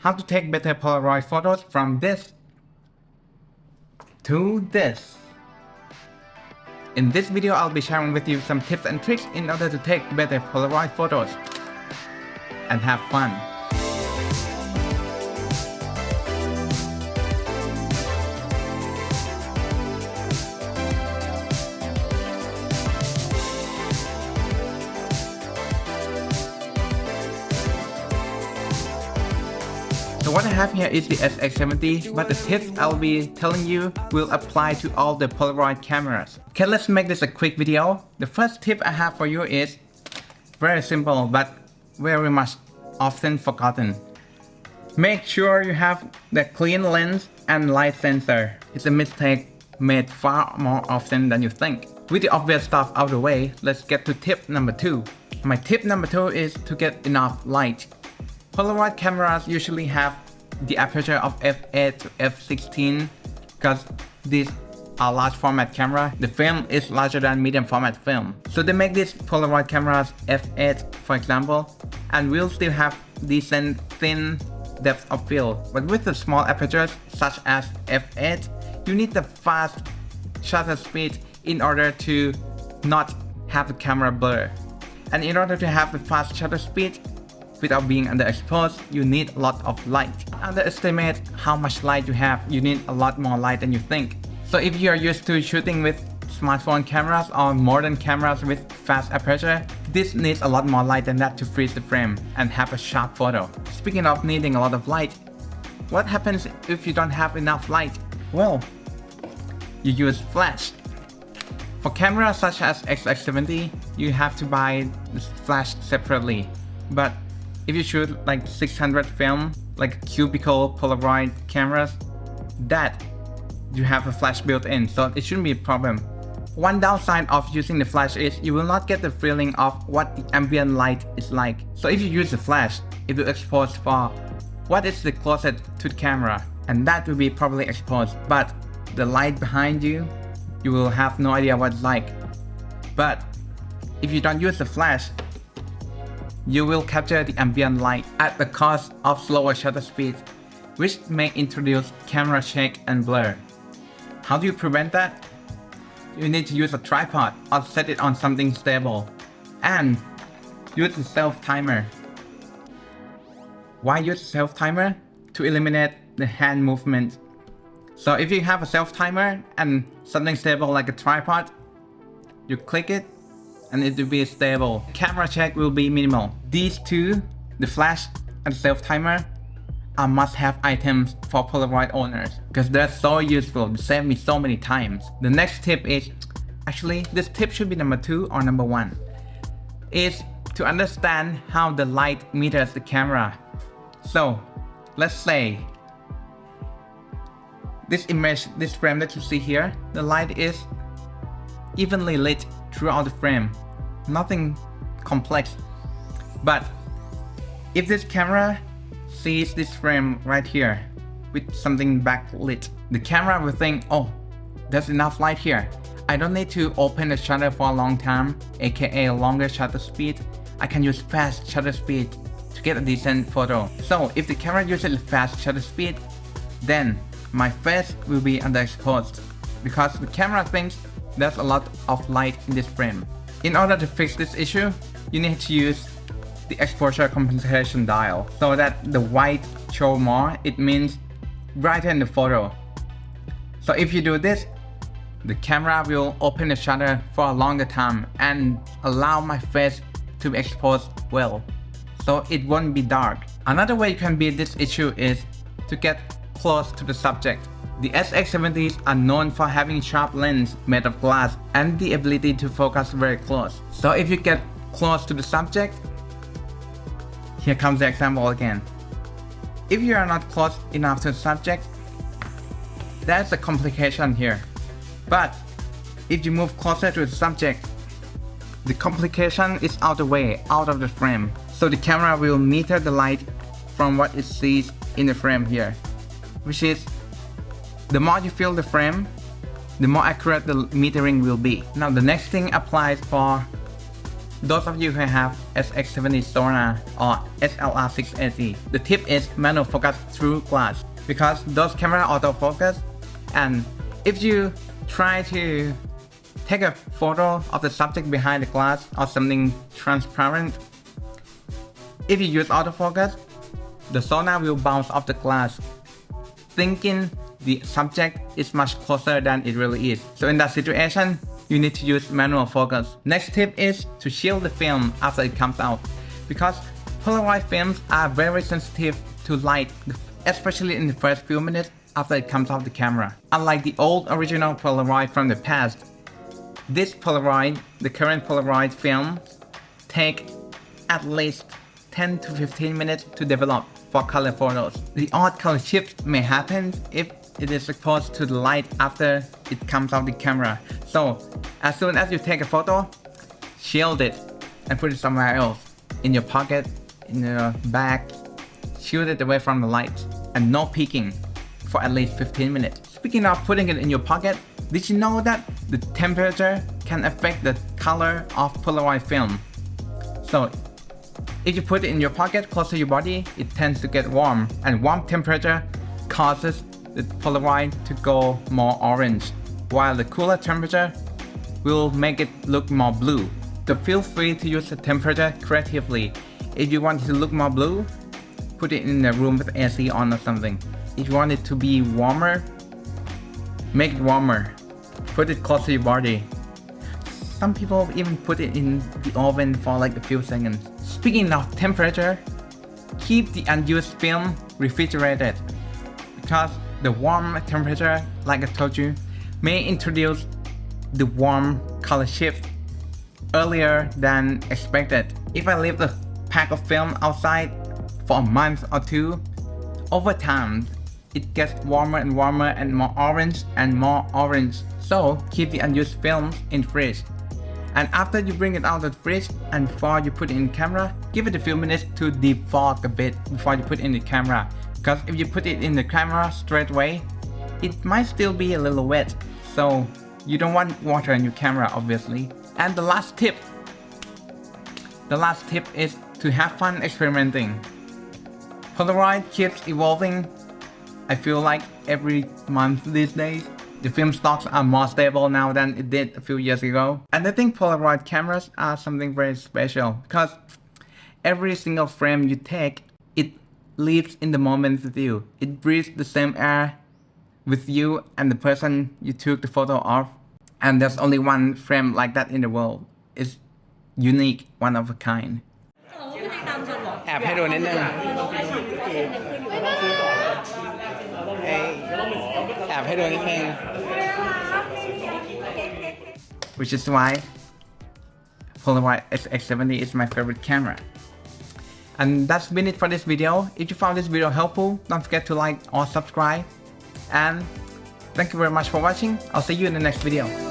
How to take better Polaroid photos from this to this. In this video, I'll be sharing with you some tips and tricks in order to take better Polaroid photos and have fun. So what I have here is the SX70, but the tips I'll be telling you will apply to all the Polaroid cameras. Okay, let's make this a quick video. The first tip I have for you is very simple but very much often forgotten. Make sure you have the clean lens and light sensor. It's a mistake made far more often than you think. With the obvious stuff out of the way, let's get to tip number 2. My tip number 2 is to get enough light. Polaroid cameras usually have the aperture of f8 to f16 because these are large format camera. The film is larger than medium format film. So they make these Polaroid cameras f8 for example, and will still have decent thin depth of field. But with the small apertures such as f8, you need the fast shutter speed in order to not have the camera blur. And in order to have the fast shutter speed without being underexposed, you need a lot of light. Underestimate how much light you have. You need a lot more light than you think. So if you are used to shooting with smartphone cameras or modern cameras with fast aperture, this needs a lot more light than that to freeze the frame and have a sharp photo. Speaking of needing a lot of light, what happens if you don't have enough light? Well, you use flash. For cameras such as SX70, you have to buy the flash separately. But if you shoot like 600 film, like cubicle Polaroid cameras, that you have a flash built in, so it shouldn't be a problem. One downside of using the flash is you will not get the feeling of what the ambient light is like. So if you use the flash, it will expose for what is the closest to the camera, and that will be probably exposed. But the light behind you, you will have no idea what it's like. But if you don't use the flash, you will capture the ambient light at the cost of slower shutter speed, which may introduce camera shake and blur. How do you prevent that? You need to use a tripod or set it on something stable, and use the self-timer. Why use self-timer? To eliminate the hand movement. So if you have a self-timer and something stable like a tripod, you click it and it will be stable. Camera check will be minimal. These two, the flash and self-timer, are must-have items for Polaroid owners because they're so useful. They save me so many times. The next tip is, actually this tip should be number 2 or number 1, is to understand how the light meters the camera. So let's say this image, this frame that you see here, the light is evenly lit throughout the frame. Nothing complex. But if this camera sees this frame right here with something backlit, the camera will think, oh, there's enough light here. I don't need to open the shutter for a long time, aka longer shutter speed. I can use fast shutter speed to get a decent photo. So if the camera uses fast shutter speed, then my face will be underexposed because the camera thinks there's a lot of light in this frame. In order to fix this issue, you need to use the exposure compensation dial so that the white show more. It means brighten the photo. So if you do this, the camera will open the shutter for a longer time and allow my face to be exposed well, so it won't be dark. Another way you can beat this issue is to get close to the subject. The SX70s are known for having sharp lens made of glass and the ability to focus very close. So if you get close to the subject, here comes the example again. If you are not close enough to the subject, there's a complication here. But if you move closer to the subject, the complication is out of the way, out of the frame. So the camera will meter the light from what it sees in the frame here, which is the more you fill the frame, the more accurate the metering will be. Now the next thing applies for those of you who have SX70 Sonar or SLR680, the tip is manual focus through glass, because those camera autofocus, and if you try to take a photo of the subject behind the glass or something transparent, if you use autofocus, the sonar will bounce off the glass, thinking the subject is much closer than it really is. So in that situation, you need to use manual focus. Next tip is to shield the film after it comes out, because Polaroid films are very sensitive to light, especially in the first few minutes after it comes off the camera. Unlike the old original Polaroid from the past, this Polaroid, the current Polaroid film, take at least 10 to 15 minutes to develop for color photos. The odd color shift may happen if it is exposed to the light after it comes off the camera. So as soon as you take a photo, shield it and put it somewhere else, in your pocket, in your bag. Shield it away from the light, and no peeking for at least 15 minutes. Speaking of putting it in your pocket, did you know that the temperature can affect the color of Polaroid film? So if you put it in your pocket close to your body, it tends to get warm, and warm temperature causes the Polaroid to go more orange, while the cooler temperature will make it look more blue. So feel free to use the temperature creatively. If you want it to look more blue, put it in a room with AC on or something. If you want it to be warmer, make it warmer. Put it close to your body. Some people even put it in the oven for like a few seconds. Speaking of temperature, keep the unused film refrigerated, because the warm temperature, like I told you, may introduce the warm color shift earlier than expected. If I leave the pack of film outside for a month or two, over time it gets warmer and warmer and more orange and more orange. So keep the unused films in fridge. And after you bring it out of the fridge and before you put it in the camera, give it a few minutes to defog a bit before you put it in the camera. Because if you put it in the camera straight away, it might still be a little wet. So you don't want water in your camera, obviously. And the last tip is to have fun experimenting. Polaroid keeps evolving. I feel like every month these days. The film stocks are more stable now than it did a few years ago. And I think Polaroid cameras are something very special, because every single frame you take, it lives in the moment with you. It breathes the same air with you and the person you took the photo of. And there's only one frame like that in the world. It's unique, one of a kind. แอบให้ดูนิดนึงแอบให้ดูนิดนึง which is why Polaroid SX70 is my favorite camera. And that's been it for this video. If you found this video helpful, don't forget to like or subscribe. And thank you very much for watching. I'll see you in the next video.